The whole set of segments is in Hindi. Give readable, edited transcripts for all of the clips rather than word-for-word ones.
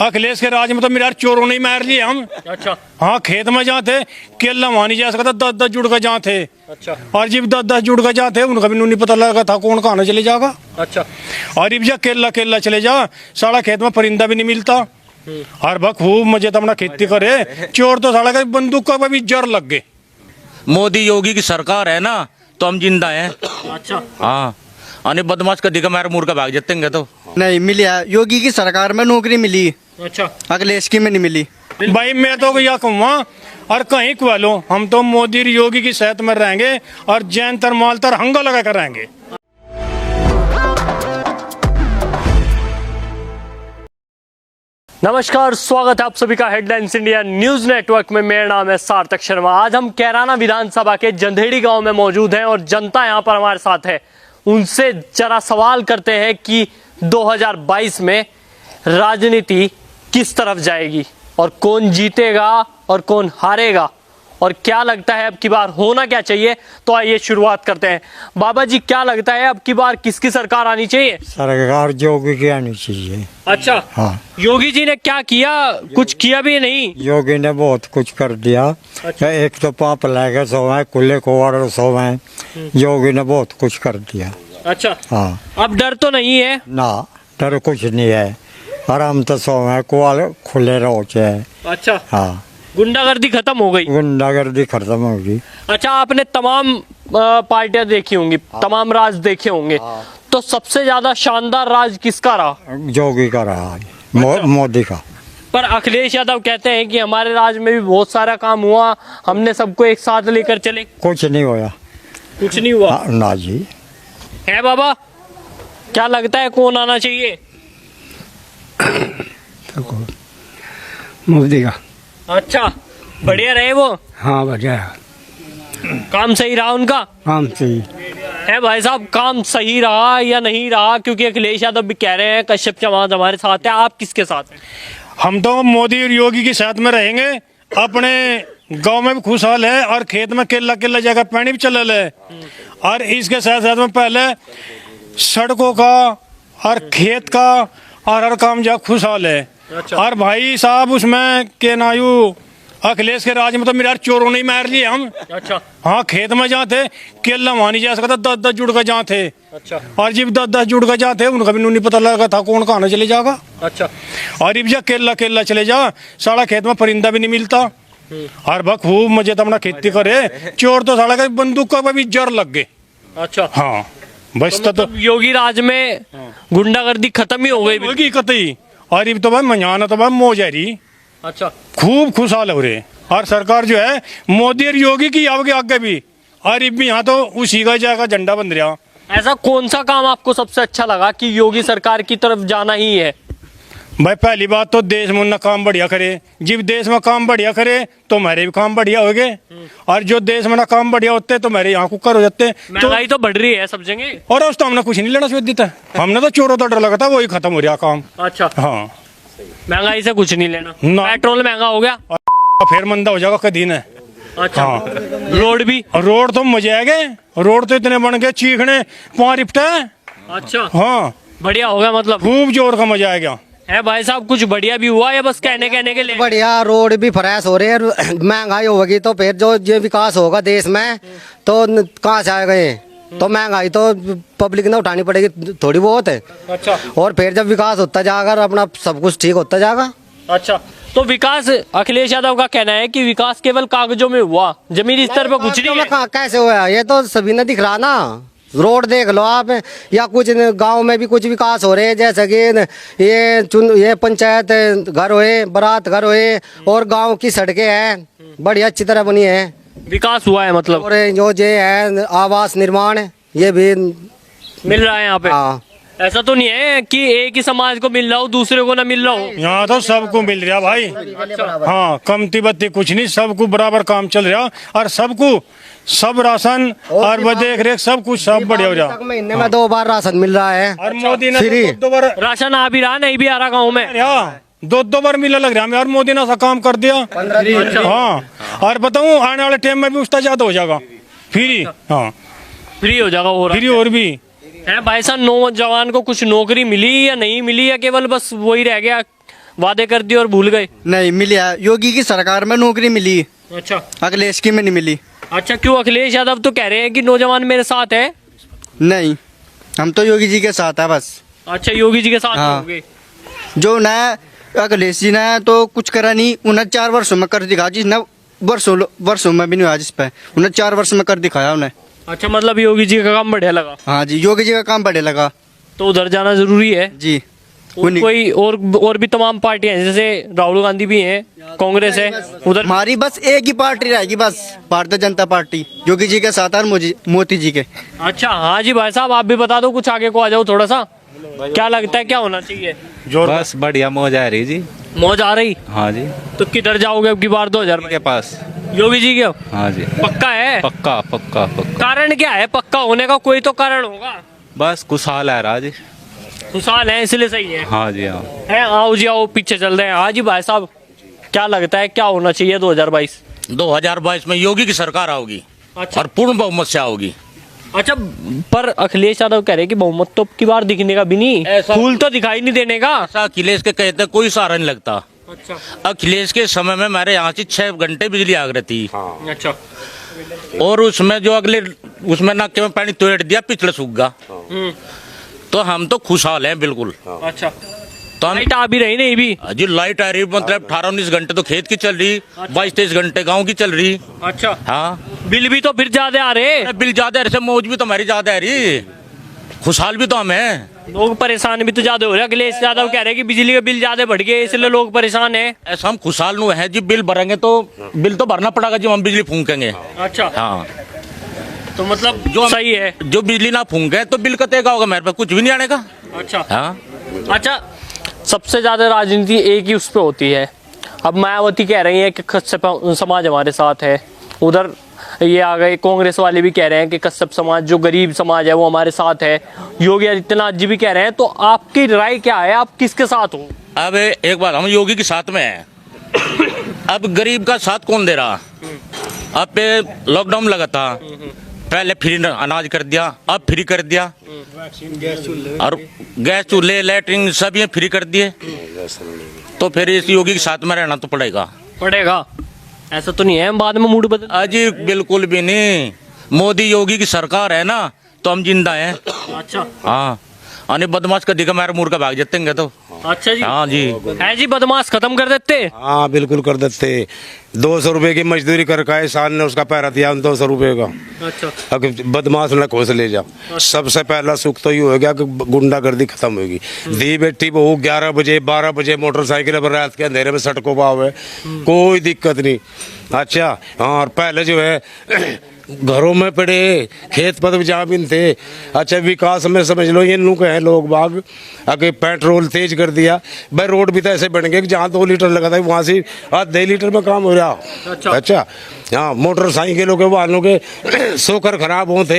अखिलेश के राज में तो मेरा चोरों ने ही मार लिए हम। अच्छा। हाँ, खेत में जहाँ थे केला वहां नहीं जा सकता, 10-10 जुड़ का जहाँ थे। अच्छा। और जब 10-10 जुड़ का जहाँ थे उनका भी नहीं पता लगा था कौन कहाँ चले जाएगा। अच्छा। और जब जा केला केला चले जा, साला खेत में परिंदा भी नहीं मिलता। और बा खूब मजे तो अपना खेती करे, चोर तो साला का बंदूक का भी जर लग गए। मोदी योगी की सरकार है ना तो हम जिंदा हैं। अच्छा। हाँ, अने बदमाश का दिखा मार मुड़ का भाग जाते तो नहीं मिली है। योगी की सरकार में नौकरी मिली, अच्छा। अखिलेश की में नहीं मिली। भाई मैं तो या कहूँगा और कहीं कुआ लो, हम तो मोदी और योगी की सेहत में रहेंगे और जैन मालतर हंगा लगा कर रहेंगे। नमस्कार, स्वागत है आप सभी का हेडलाइंस इंडिया न्यूज नेटवर्क में। मेरा नाम है सार्थक शर्मा। आज हम कैराना विधानसभा के जंधेड़ी गांव में मौजूद हैं और जनता यहां पर हमारे साथ है। उनसे जरा सवाल करते हैं कि 2022 में राजनीति किस तरफ जाएगी और कौन जीतेगा और कौन हारेगा और क्या लगता है अब की बार होना क्या चाहिए। तो आइए शुरुआत करते हैं। बाबा जी, क्या लगता है अब की बार किसकी सरकार आनी चाहिए? सरकार योगी की आनी चाहिए। अच्छा। हाँ, योगी जी ने क्या किया? कुछ किया भी नहीं। योगी ने बहुत कुछ कर दिया। अच्छा। एक तो पाप लेके सोए, खुले कुआड़ सोए, योगी ने बहुत कुछ कर दिया। अच्छा। हाँ, अब डर तो नहीं है? ना डर कुछ नहीं है, आराम तो सोए, कुआड़ खुले रोचे। अच्छा। हाँ, गुंडागर्दी खत्म हो गई। गुंडागर्दी खत्म होगी। अच्छा, आपने तमाम पार्टियां देखी होंगी, तमाम राज देखे होंगे, तो सबसे ज्यादा शानदार राज किसका रहा? योगी का रहा है, मोदी का। पर अखिलेश यादव कहते हैं कि हमारे राज में भी बहुत सारा काम हुआ, हमने सबको एक साथ लेकर चले। कुछ नहीं होया। कुछ नहीं हुआ। हाँ, ना जी। है बाबा, क्या लगता है कौन आना चाहिए? मोदी का। अच्छा, बढ़िया रहे वो? हाँ बढ़िया है, काम सही रहा उनका? काम सही। है भाई साहब, काम सही रहा या नहीं रहा? क्योंकि अखिलेश यादव भी कह रहे हैं कश्यप चौहान हमारे साथ है, आप किसके साथ हैं? हम तो मोदी और योगी के साथ में रहेंगे। अपने गांव में भी खुशहाल है और खेत में केला केला जगह पानी भी चल है। और इसके साथ साथ में पहले सड़कों का और खेत का और हर काम जो खुशहाल है। अच्छा। और भाई साहब उसमें के नायु अखिलेश के राज में तो मेरा चोरों ने ही मार लिए हम। अच्छा। हाँ, खेत में जहाँ थे केला वहां नहीं जा सकता, 10-10 जुड़ का जहाँ थे। अच्छा। और जब 10-10 जुड़ का जहाँ थे उनका भी नहीं पता लगा था कौन कहाँ चले जाएगा। अच्छा। और जब जा केला केला चले जा, साला खेत में परिंदा भी नहीं मिलता। और बा खूब मजे तो अपना खेती करे, चोर तो साला का बंदूक का भी जर लग गए। अच्छा। हाँ, बस तो मतलब योगी राज में गुंडागर्दी खत्म ही हो गई बिल्कुल। होगी कतई। और अब तो भाई मंजाना तो भाई मौज है रही, अच्छा। खूब खुशहाल हो रहे। और सरकार जो है मोदी और योगी की आगे आगे भी, और अब भी यहाँ तो उसी का जाएगा झंडा बन रहा। ऐसा कौन सा काम आपको सबसे अच्छा लगा कि योगी सरकार की तरफ जाना ही है? भाई पहली बात तो देश में उन्ना काम बढ़िया करे। जब देश में काम बढ़िया करे तो हमारे भी काम बढ़िया हो गए। और जो देश में ना काम बढ़िया होते तो मेरे यहाँ कुकर हो जाते। महंगाई तो बढ़ रही है सब जगह। और उस तो हमने कुछ नहीं लेना सोच देता, हमने तो चोरों तो डर लगा था, वही खत्म हो रहा काम। अच्छा। हाँ, महंगाई से कुछ नहीं लेना। ना। पेट्रोल महंगा हो गया, फिर मंदा हो जाएगा कदी ने। अच्छा। हाँ। रोड भी। रोड तो मजे आ गए, रोड तो इतने बन गए चीखने पाँव रिपटा। अच्छा। हाँ, बढ़िया हो गया मतलब। खूब जोर का मजा आ गया। है भाई साहब, कुछ बढ़िया भी हुआ या बस कहने कहने के लिए? बढ़िया, रोड भी फ्रेश हो रहे हैं। महंगाई होगी तो फिर जो ये विकास होगा देश में तो कहाँ से आएगा ये? तो महंगाई तो पब्लिक ने उठानी पड़ेगी थोड़ी बहुत है। अच्छा। और फिर जब विकास होता जाएगा अपना सब कुछ ठीक होता जाएगा। अच्छा, तो विकास, अखिलेश यादव का कहना है कि विकास केवल कागजों में हुआ, जमीनी स्तर पर कुछ नहीं है। कैसे हुआ? ये तो सभी ने दिख रहा ना। रोड देख लो आप, या कुछ गांव में भी कुछ विकास हो रहे हैं, जैसे कि ये पंचायत घर हुए, बारात घर हुए, और गांव की सड़कें हैं बढ़िया अच्छी तरह बनी है, विकास हुआ है मतलब। और जो ये है आवास निर्माण, ये भी मिल रहा है यहाँ पे। हाँ। ऐसा तो नहीं है कि एक ही समाज को मिल रहा हो दूसरे को ना मिल रहा हो। यहाँ तो सबको मिल रहा भाई। हाँ, कमती बत्ती कुछ नहीं, सबको बराबर काम चल रहा। और सबको सब राशन और वो देख रेख सब कुछ सब बढ़िया हो रहा। महीने में 2 बार राशन मिल रहा है। और मोदी ने फ्री। 2 बार राशन आ भी रहा, नहीं भी आ रहा गाँव में। 2 बार मिला लग रहा है और मोदी ने ऐसा काम कर दिया। हाँ, और बताऊँ आने वाले टाइम में भी उसका ज्यादा हो जाएगा फ्री। हाँ, फ्री हो जाएगा और फ्री और भी है। भाई साहब, नौजवान को कुछ नौकरी मिली या नहीं मिली, या केवल बस वही रह गया वादे कर दिए और भूल गए। नहीं मिली है, योगी की सरकार में नौकरी मिली, अच्छा अखिलेश की में नहीं मिली। अच्छा, क्यों? अखिलेश यादव तो कह रहे हैं कि नौजवान मेरे साथ है। नहीं, हम तो योगी जी के साथ है बस। अच्छा, योगी जी के साथ हाँ। होंगे। जो न अखिलेश जी ने तो कुछ करा नहीं, उन्हें 4 वर्षों में कर दिखा, जिसने वर्षों में भी नहीं हुआ जिस पे, उन्हें 4 वर्ष में कर दिखाया उन्हें। अच्छा, मतलब योगी जी का काम बढ़िया लगा, हाँ जी, योगी जी का काम बढ़े लगा तो उधर जाना जरूरी है। जी। और कोई और भी तमाम पार्टियां हैं, जैसे राहुल गांधी भी हैं, कांग्रेस है उधर। हमारी बस एक ही पार्टी रहेगी बस, भारतीय जनता पार्टी, योगी जी के साथ और मोदी जी के। अच्छा, हाँ जी भाई साहब, आप भी बता दो, कुछ आगे को आ जाओ थोड़ा सा। क्या लगता है क्या होना चाहिए? बस बढ़िया मौज आ रही जी। मौज आ रही? हाँ जी। तो किधर जाओगे अब की बार 2000 के पास? योगी जी के? हाँ जी। पक्का है? पक्का पक्का पक्का। कारण क्या है पक्का होने का? कोई तो कारण होगा। बस खुशहाल है राज। खुशहाल है इसलिए सही है। हाँ जी हाँ। है, आओ जी आओ, पीछे चल रहे हैं। हाँ जी भाई साहब, क्या लगता है क्या होना चाहिए 2022? 2022 में योगी की सरकार आओगी। अच्छा। और पूर्ण बहुमत से आओगी। अच्छा, पर अखिलेश यादव कह रहे हैं कि बहुमत तो अब की बार दिखने का भी नहीं, ऐसा- फूल तो दिखाई नहीं देने का। ऐसा अखिलेश के कहते कोई सहारा नहीं लगता। अच्छा अखिलेश के समय में हमारे यहाँ से 6 घंटे बिजली आग रहती। अच्छा। और उसमें जो अगले उसमें नाके में पानी तोड़ दिया, पिछले सूख गया। तो हम तो खुशहाल हैं बिल्कुल। अच्छा, तो हम लाइट आ भी रही नहीं भी? जी लाइट आ रही, मतलब 18-19 घंटे तो खेत की चल रही, 22-23 घंटे गांव की चल रही। अच्छा, हाँ, बिल भी तो फिर ज्यादा आ रहे, बिल ज्यादा है, मौज भी तो हमारी ज्यादा है रही, खुशहाल भी तो हम हैं। लोग परेशान भी तो ज्यादा हो रहे हैं। अखिलेश यादव कह रहे हैं कि बिजली के बिल ज्यादा बढ़ गए इसलिए लोग परेशान हैं। ऐसा हम खुशहाल नु है जी, बिल भरेंगे तो बिल तो भरना पड़ेगा जी, हम बिजली फूकेंगे। अच्छा, हाँ, तो मतलब जो सही है। जो बिजली ना फूके तो बिल कतेगा होगा, मेरे पे कुछ भी नहीं आने का। अच्छा हाँ, अच्छा, सबसे ज्यादा राजनीति एक ही उस पे होती है। अब मायावती कह रही है कि कश्यप समाज हमारे साथ है, उधर ये आ गए कांग्रेस वाले भी कह रहे हैं कि कश्यप समाज जो गरीब समाज है वो हमारे साथ है। योगी आदित्यनाथ जी भी कह रहे हैं। तो आपकी राय क्या है, आप किसके साथ हो? अब एक बात, हम योगी के साथ में हैं। अब गरीब का साथ कौन दे रहा? अब पे लॉकडाउन लगा था, पहले फ्री अनाज कर दिया, अब फ्री कर दिया, और गैस चूल्हे लैट्रिन सब ये फ्री कर दिए। तो फिर इस योगी के साथ में रहना तो पड़ेगा। ऐसा तो नहीं है बाद में मूड बदल? अजी बिल्कुल भी नहीं, मोदी योगी की सरकार है ना, तो हम जिंदा हैं। अच्छा हाँ, अने बदमाश का दिखा मेरे मुर्गा भाग जाते तो। अच्छा जी। हाँ जी। है जी, बदमाश खत्म कर देते। हाँ बिल्कुल कर देते। 200 रुपए की मजदूरी कर का साल ने उसका पैरा दिया 200 रुपए का। अच्छा, अब बदमाश ने खोस ले जा। सबसे पहला सुख तो ये हो गया कि गुंडागर्दी खत्म होगी। दी बेटी बहू 11 बजे 12 बजे मोटरसाइकिल पर रात के अंधेरे में सड़कों पाव है, कोई दिक्कत नहीं। अच्छा हाँ, और पहले जो है घरों में पड़े खेत पद जहाँ भी थे। अच्छा, विकास में समझ लो ये नुक है लोग बाग, अगर पेट्रोल तेज कर दिया भाई, रोड भी तो ऐसे बन गए कि जहाँ 2 लीटर लगा था वहाँ से 1.5 लीटर में काम हो रहा। अच्छा हाँ, मोटरसाइकिलों के वाहनों के सोकर खराब होते।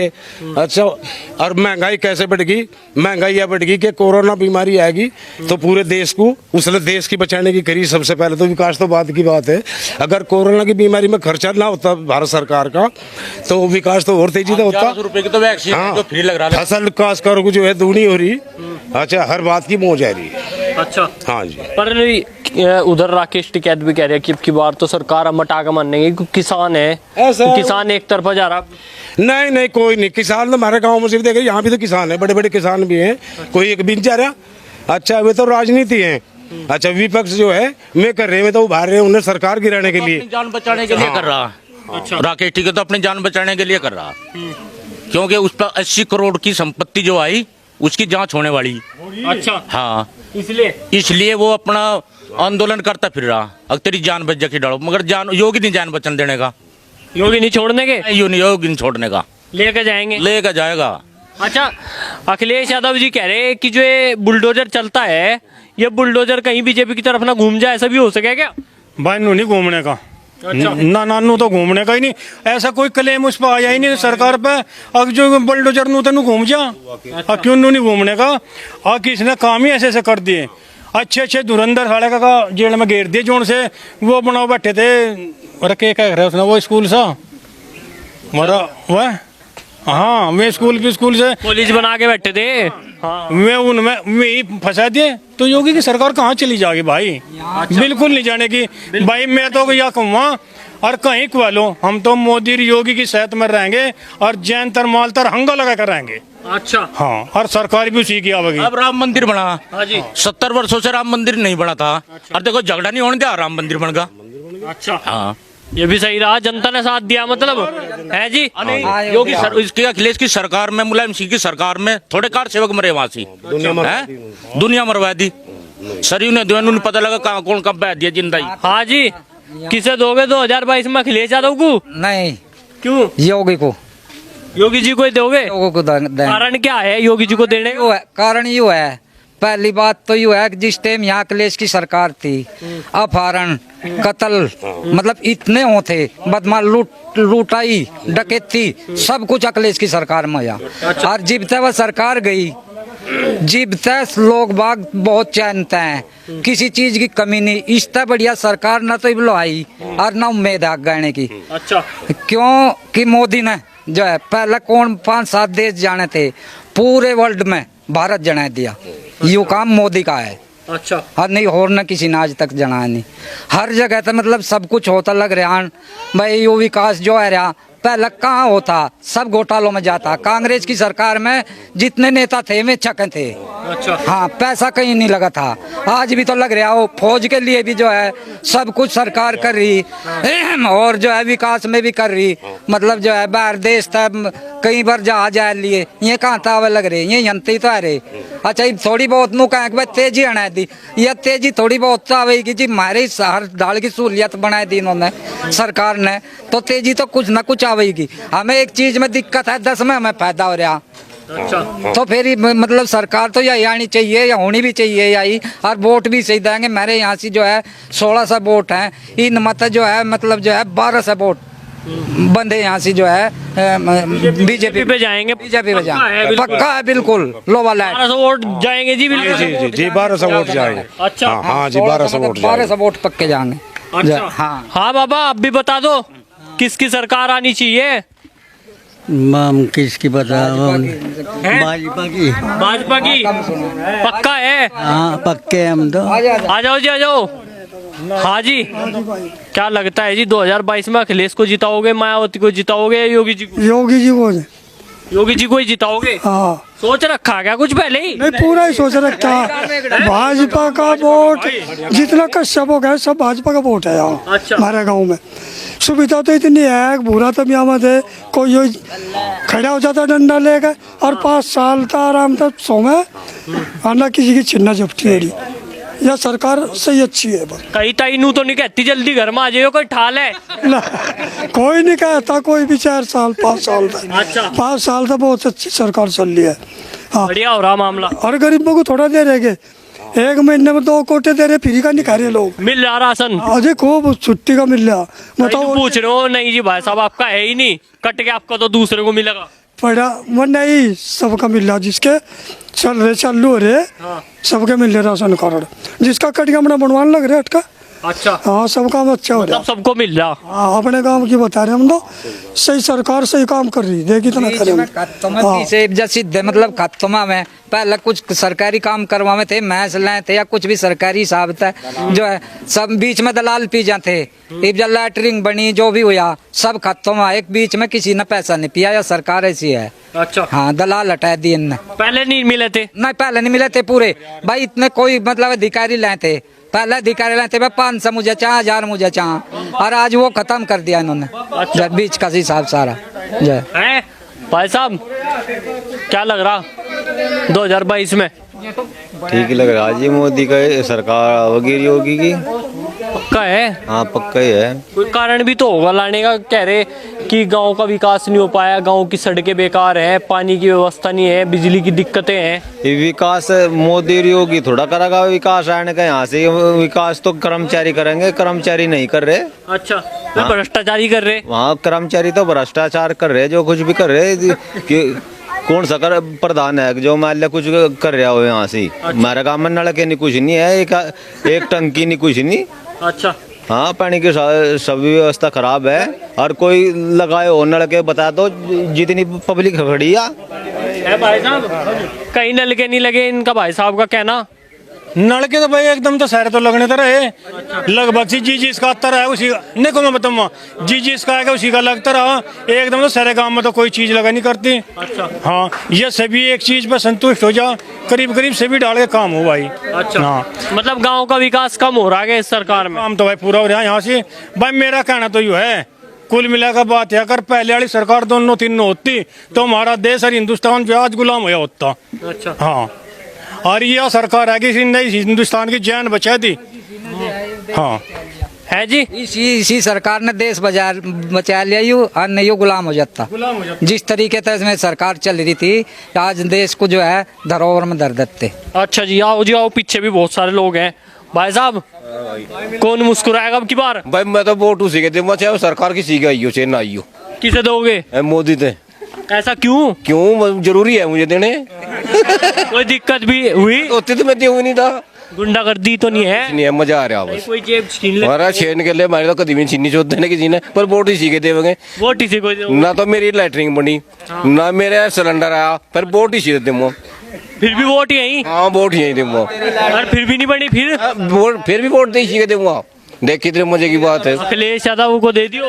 अच्छा, और महंगाई कैसे बढ़ गई? महंगाई यह बढ़ गई कि कोरोना बीमारी आएगी तो पूरे देश को, उसने देश की बचाने की करी। सबसे पहले तो विकास तो बाद की बात है। अगर कोरोना की बीमारी में खर्चा ना होता भारत सरकार का तो विकास तो और तेजी से होता। 400 रुपए की तो वैक्सीन हाँ, जो फ्री लग रहा है। फसल काश्तकारों को जो है दूनी हो रही। अच्छा, हर बात की मौज आ रही है। अच्छा। हाँ जी। पर उधर राकेश टिकैत भी कह रहे हैं कि अब की बार तो सरकार हम हटा के मानेंगे क्योंकि किसान है, किसान एक तरफा जा रहा। नहीं नहीं, कोई नहीं। किसान तो हमारे गाँव में सिर्फ देखे, यहाँ भी तो किसान है, बड़े बड़े किसान भी हैं, कोई एक बिन जा रहा। अच्छा, वे तो राजनीति है। अच्छा, विपक्ष जो है वे कर रहे हैं, तो उभार रहे हैं उन्हें सरकार गिराने के लिए, अपनी जान बचाने के लिए कर रहा। अच्छा। राकेश टिकैत तो अपनी जान बचाने के लिए कर रहा, क्योंकि उस पर 80 करोड़ की संपत्ति जो आई उसकी जांच होने वाली। अच्छा, हाँ, इसलिए वो अपना आंदोलन करता फिर रहा। अब तेरी जान बच जा की डरो, मगर जान योगी नहीं जान बचन देने का, योगी नहीं छोड़ने के, योगी नहीं छोड़ने का, लेकर जाएंगे, लेकर जाएगा। अच्छा, अखिलेश यादव जी कह रहे हैं कि जो ये बुलडोजर चलता है, ये बुलडोजर कहीं बीजेपी की तरफ ना घूम जाए, ऐसा भी हो सके क्या? भाई नू नहीं घूमने का। अच्छा। ना नानू तो घूमने का ही नहीं, ऐसा कोई क्लेम उस पर आया ही नहीं सरकार पे। अब जो बुलडोजर नू तेन घूम जा, क्यों नू नहीं घूमने का? किसने काम ही ऐसे ऐसे कर दिए। अच्छे धुरंधर साढ़े का जेल में घेर दिए, जोन से वो बनाओ बैठे थे, रखे क्या रहे उसने, वो स्कूल सा मरा वह, हाँ वे स्कूल से पुलिस बना के बैठे थे। हाँ। वे उनमें वे ही फंसा दिए तो योगी की सरकार कहाँ चली जाएगी भाई? बिल्कुल नहीं जाने की भाई। मैं तो या कहूँगा और कहीं कुआ लो, हम तो मोदी और योगी की सेहत में रहेंगे और जैन तरमाल तर हंगा लगा कर रहेंगे। अच्छा। हाँ, और सरकार भी उसी की आवेगी। अब राम मंदिर बना। हाँ जी। 70 वर्षों से राम मंदिर नहीं बना था। और देखो झगड़ा नहीं होने दिया, राम मंदिर बन गया। अच्छा, हाँ, ये भी सही रहा, जनता ने साथ दिया मतलब है जी। योगी इसकी अखिलेश की सरकार में, मुलायम सिंह की सरकार में थोड़े कार सेवक मरे वहां से, दुनिया मरवा दी। सरयू ने दोनों ने पता लगा कहाँ कौन कब बह दिया जिंदा ही। हाँ जी, किसे दोगे 2022 में अखिलेश यादव को? नहीं, क्यों? योगी को, योगी जी को ही दोगे? लोगों को दें। कारण क्या है योगी जी को देने का? कारण यू है, पहली बात तो यू है कि जिस टाइम यहाँ अखिलेश की सरकार थी, अपहरण, कत्ल, मतलब इतने होते, बदमाश, लूटाई, डकैती, सब कुछ अखिलेश की सरकार में आया। और जब तक वह सरकार गई, जब तक लोग बाग बहुत चैनते हैं, किसी चीज की कमी नहीं। इससे बढ़िया सरकार न तो इबलो आई और न उम्मीद है गहने की। अच्छा, क्यों कि मोदी ने जो है पहले कौन 5-7 देश जाने थे पूरे वर्ल्ड में, भारत जना दिया। यू काम मोदी का है। अच्छा, और नहीं और न किसी ने आज तक जनाया नहीं। हर जगह तो मतलब सब कुछ होता लग रहा भाई। यो विकास जो है रहा पहले कहाँ होता, सब घोटालों में जाता। कांग्रेस की सरकार में जितने नेता थे वे छके थे। अच्छा, हाँ, पैसा कहीं नहीं लगा था। आज भी तो लग रहा हो, फौज के लिए भी जो है सब कुछ सरकार कर रही, और जो है विकास में भी कर रही। मतलब जो है बाहर देश था, कई बार जहाज आ लिए, ये कहाँ था वे लग रहे, ये यंत्री तो आ रहे। अच्छा, ये थोड़ी बहुत नु कहें कि भाई तेजी आना दी, यह तेजी थोड़ी बहुत तो आवेगी जी। हमारे हर दाल की सहूलियत बनाई दी इन्होंने, सरकार ने, तो तेजी तो कुछ ना कुछ आवेगी। हमें एक चीज में दिक्कत है, 10 में हमें फायदा हो रहा। अच्छा, तो फिर मतलब सरकार तो यही आनी चाहिए, या होनी भी चाहिए यही। और वोट भी सही देंगे। मेरे यहाँ से जो है 1600 वोट हैं, इन मत जो है मतलब जो है 1200 वोट बंदे यहाँ से जो है बीजेपी पे जाएंगे। बीजेपी पे है, पक्का है बिल्कुल। लोवा लाइट 1200 वोट जाएंगे जी, बिल्कुल। जी 1200 वोट जाएंगे। अच्छा, हाँ जी, 1200 वोट जाएंगे। 1200 वोट पक्के जाएंगे। अच्छा, हाँ हाँ बाबा, आप भी बता दो किसकी सरकार आनी चाहिए? किसकी बता, भाजपा की। भाजपा की पक्का है? हाँ, पक्के हम तो। आ जाओ जी, आ जाओ। हाँ जी, क्या लगता है जी 2022 में अखिलेश को जिताओगे, मायावती को जिताओगे, या योगी जी को? योगी जी को। योगी जी को ही जिताओगे? हाँ, सोच रखा क्या कुछ पहले ही? नहीं पूरा ही सोच रखा। भाजपा का वोट जितना कश्यप हो गया सब भाजपा का वोट है यहाँ। अच्छा। हमारे गांव में सुविधा तो इतनी है, बुरा तो यहाँ थे, कोई खड़ा हो जाता डंडा लेकर और 5 साल का आराम था सो में, और ना किसी की छिन्ना झपटी है। यह सरकार सही अच्छी है। बस कहीं ताई नू तो नहीं कहती जल्दी घर में आ जाइयो, कोई ठाल है? ना, कोई नहीं कहता, कोई भी 4 साल 5 साल तक। अच्छा। 5 साल तक बहुत अच्छी सरकार चल रही है। हाँ, बढ़िया हो रहा मामला। और गरीबों को थोड़ा दे रहे, 1 महीने में 2 कोटे दे रहे, फ्री का नहीं खा रहे लोग। मिल रहा राशन? अजय खूब छुट्टी का मिल रहा। बताओ, पूछ रहे हो? नहीं जी भाई साहब, आपका है ही नहीं, कट के आपका तो दूसरे को मिलेगा। पड़ा वो नहीं, सबका मिल रहा, जिसके चल रहे चालू हो रहे सबके मिल रहे राशन कार्ड। जिसका कट गया अपना बनवाने लग रहे अटका। अच्छा, हाँ, सब काम अच्छा हो रहा। सबको मिल रहा। हाँ, अपने काम की बता रहे हम तो। सही सरकार सही काम कर रही, देखी तो ना करें सीधे मतलब खत्मा में पहले कुछ सरकारी काम करवावे थे, मैच लाए थे या कुछ भी सरकारी हिसाब था जो है, सब बीच में दलाल पी जाते। जब लैटरिंग बनी जो भी हुआ सब खत्म। एक बीच में किसी ने पैसा नहीं पिया, या सरकार ऐसी है। अच्छा, हाँ, दलाल हटा दिए इनने। पहले नहीं मिले थे? नहीं, पहले नहीं मिले थे पूरे भाई। इतने कोई मतलब अधिकारी लाए थे, पहले अधिकारी लाए थे 500 मुझे चाह, 1000 मुझे चाह, और आज वो खत्म कर दिया इन्होंने। अच्छा। बीच का हिसाब सारा जय है। भाई साहब क्या लग रहा 2022 में? ठीक लग रहा जी, मोदी का सरकार वगैरह योगी की। पक्का है? हाँ, पक्का ही है। कोई कारण भी तो होगा लाने का? कह रहे कि गांव का विकास नहीं हो पाया, गांव की सड़कें बेकार है, पानी की व्यवस्था नहीं है, बिजली की दिक्कतें हैं। ये विकास मोदी और योगी थोड़ा करेगा विकास आने का। यहाँ से विकास तो कर्मचारी करेंगे, कर्मचारी नहीं कर रहे। अच्छा, भ्रष्टाचारी कर रहे। वहाँ कर्मचारी तो भ्रष्टाचार कर रहे, जो कुछ भी कर रहे कि कौन सा कर प्रधान है जो मान लिया कुछ कर रहा हो यहाँ से। हमारे गाँव में नलके नहीं, कुछ नहीं है, एक टंकी नहीं, कुछ नहीं। अच्छा, हाँ, पानी की सब व्यवस्था खराब है। और कोई लगाए हो नलके, बता दो जितनी पब्लिक खड़ी है है भाई साहब, कहीं नल के नहीं लगे इनका, भाई साहब का कहना। नलके तो भाई एकदम तो सारे तो लगने तो रहे लगभग सी जी इसका आता रहा उसी का, नहीं को मैं बताऊँ जी इसका आएगा उसी का लगता रहा एकदम। तो सारे गांव में तो कोई चीज लगा नहीं करती। अच्छा। हाँ, ये सभी एक चीज पर संतुष्ट हो जा, करीब करीब सभी डाल के काम हो भाई। अच्छा। हाँ, मतलब गांव का विकास कम हो रहा है इस सरकार में। काम तो भाई पूरा हो रहा है यहाँ से। भाई मेरा कहना तो यू है, कुल मिलाकर बात है, अगर पहले वाली सरकार दोनों तीनों होती तो हमारा देश और हिंदुस्तान पे आज गुलाम होया होता। अच्छा। हाँ, और यह सरकार है कि इसने हिंदुस्तान की जान बचा दी। हाँ है जी। इसी सरकार ने देश बचा लिया, यूँ और नहीं यूँ गुलाम हो जाता। जिस तरीके से इसमें सरकार चल रही थी, आज देश को जो है धरोहर में धर देते। अच्छा जी, आओ जी आओ, पीछे भी बहुत सारे लोग हैं। भाई साहब, कौन मुस्कुराएगा अब की बार? भाई मैं तो वोट उसी के दूंगा, चाहे वो सरकार किसी की आई हो चाहे ना आई हो। किसे दोगे? मोदी थे। ऐसा क्यों? क्यों जरूरी है मुझे देने? कोई दिक्कत भी हुई? होती तो मैं दूँ नहीं था। गुंडागर्दी तो नहीं है? नहीं है, मजा आ रहा बस। कोई जेब छीन ले? हमारा छेन के लिए हमारे तो कभी भी छीनी चोट देने किसी ने, पर वोट इसी के देंगे। वोट इसी को दोगे? ना तो मेरी लैटरिंग बनी, ना मेरा सिलेंडर आया, पर वोट इसी दूंगा। फिर भी वोट यही? हाँ, वोट यही दूंगा। और फिर भी नहीं बनी? फिर भी वोट इसी के दूंगा। देख कितने मजे की बात है। अखिलेश यादव को दे दियो।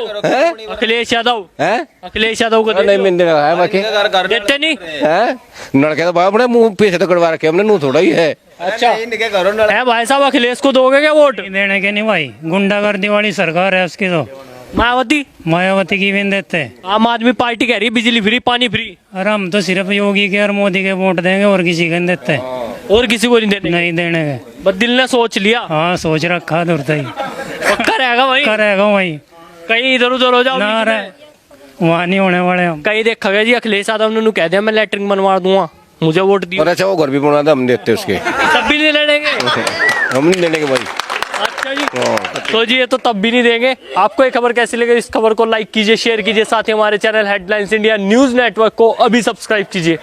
अखिलेश यादव है? अखिलेश यादव को नहीं मैंने लगाया बाकी देते नहीं है। नलके तो भाई अपने मुंह पे से तो कटवा रखे हमने, मुंह थोड़ा ही है। अच्छा है भाई साहब, अखिलेश को दोगे क्या वोट? देने के नहीं भाई, गुंडागर्दी वाली सरकार है उसकी तो। मायावती की भी नहीं देते। आम आदमी पार्टी कह रही बिजली फ्री पानी फ्री। और हम तो सिर्फ योगी के और मोदी के वोट देंगे और किसी के नहीं देते। और किसी को नहीं देने? नहीं देने के। बस दिल ने सोच लिया। हाँ, सोच रखा दूर ही पक्का रहेगा भाई? करेगा वही, कहीं इधर उधर हो जाओ ना रहे, वहाँ नहीं होने वाले हम। कहीं देखा गया जी अखिलेश यादव ने कह दिया मैं लैटरिन बनवा दूंगा, मुझे वोट दियो। और अच्छा वो घर भी बना दे, हम देते उसके। तब भी नहीं लेने? हम नहीं लेने के भाई। अच्छा जी, तो जी ये तो तब भी नहीं देंगे। आपको ये खबर कैसी लगी? इस खबर को लाइक कीजिए, शेयर कीजिए, साथ ही हमारे channel headlines India news network को अभी सब्सक्राइब कीजिए।